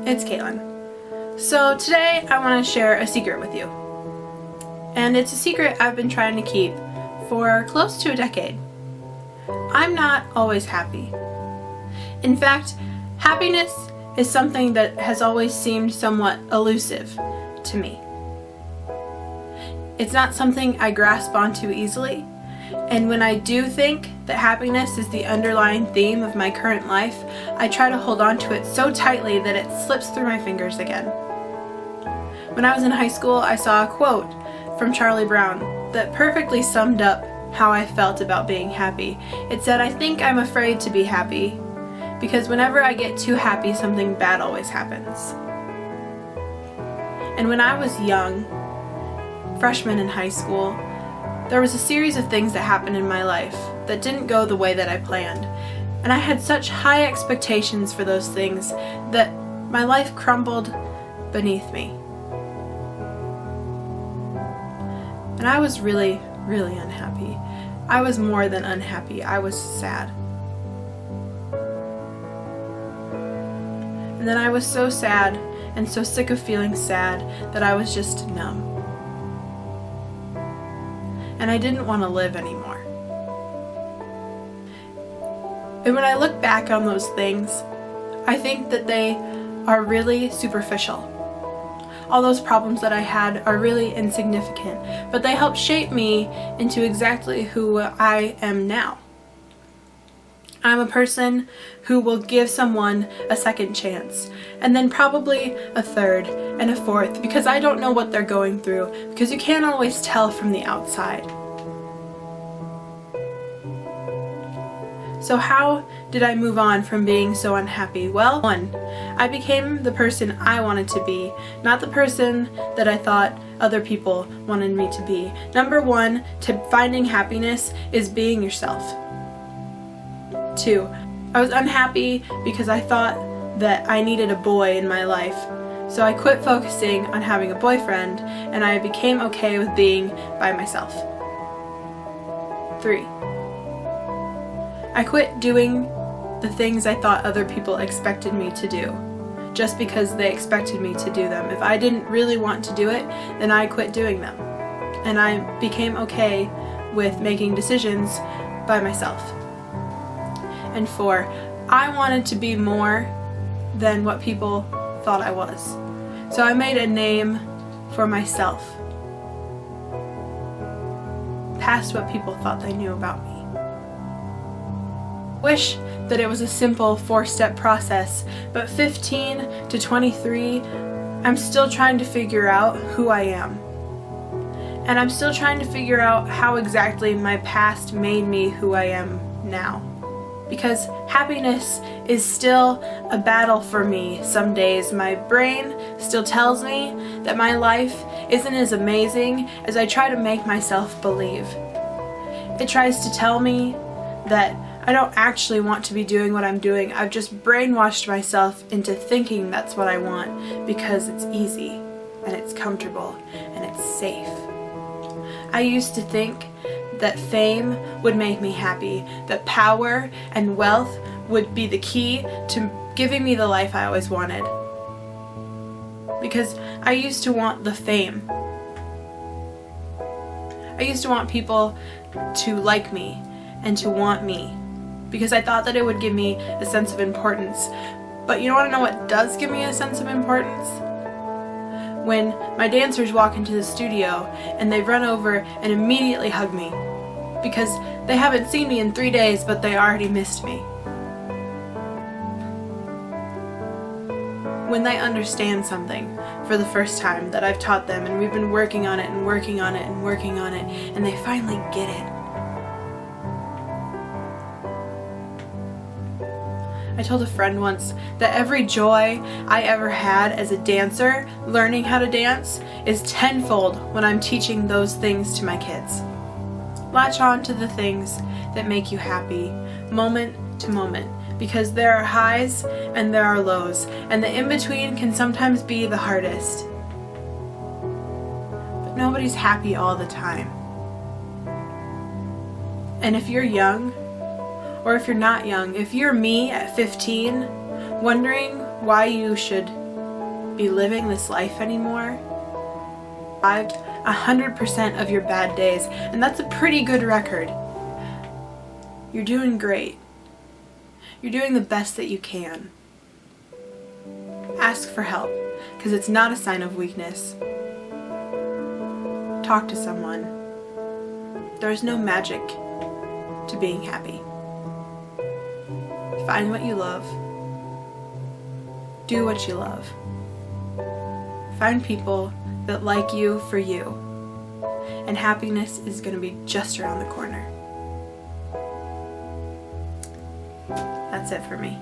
it's Kaitlin. So today I want to share a secret with you. And it's a secret I've been trying to keep for close to a decade. I'm not always happy. In fact, happiness is something that has always seemed somewhat elusive to me. It's not something I grasp onto easily, and when I do think that happiness is the underlying theme of my current life, I try to hold on to it so tightly that it slips through my fingers again. When I was in high school, I saw a quote from Charlie Brown that perfectly summed up how I felt about being happy. It said, "I think I'm afraid to be happy because whenever I get too happy, something bad always happens." And when I was young, freshman in high school, there was a series of things that happened in my life that didn't go the way that I planned. And I had such high expectations for those things that my life crumbled beneath me. And I was really, really unhappy. I was more than unhappy. I was sad. And then I was so sad and so sick of feeling sad that I was just numb. And I didn't want to live anymore. And when I look back on those things, I think that they are really superficial. All those problems that I had are really insignificant, but they helped shape me into exactly who I am now. I'm a person who will give someone a second chance, and then probably a third and a fourth, because I don't know what they're going through, because you can't always tell from the outside. So how did I move on from being so unhappy? Well, 1, I became the person I wanted to be, not the person that I thought other people wanted me to be. Number 1 to finding happiness is being yourself. 2, I was unhappy because I thought that I needed a boy in my life. So I quit focusing on having a boyfriend and I became okay with being by myself. 3, I quit doing the things I thought other people expected me to do, just because they expected me to do them. If I didn't really want to do it, then I quit doing them. And I became okay with making decisions by myself. And 4, I wanted to be more than what people thought I was. So I made a name for myself, past what people thought they knew about me. Wish that it was a simple 4-step process, but 15 to 23, I'm still trying to figure out who I am. And I'm still trying to figure out how exactly my past made me who I am now. Because happiness is still a battle for me some days. My brain still tells me that my life isn't as amazing as I try to make myself believe. It tries to tell me that I don't actually want to be doing what I'm doing. I've just brainwashed myself into thinking that's what I want because it's easy and it's comfortable and it's safe. I used to think that fame would make me happy, that power and wealth would be the key to giving me the life I always wanted. Because I used to want the fame. I used to want people to like me and to want me, because I thought that it would give me a sense of importance. But you want to know what does give me a sense of importance? When my dancers walk into the studio and they run over and immediately hug me, because they haven't seen me in 3 days, but they already missed me. When they understand something for the first time that I've taught them, and we've been working on it and working on it and working on it, and they finally get it. I told a friend once that every joy I ever had as a dancer, learning how to dance, is tenfold when I'm teaching those things to my kids. Latch on to the things that make you happy, moment to moment, because there are highs and there are lows, and the in-between can sometimes be the hardest. But nobody's happy all the time. And if you're young, or if you're not young, if you're me at 15, wondering why you should be living this life anymore. 100% of your bad days, and that's a pretty good record. You're doing great. You're doing the best that you can. Ask for help, because it's not a sign of weakness. Talk to someone. There's no magic to being happy. Find what you love. Do what you love. Find people that like you for you. And happiness is going to be just around the corner. That's it for me.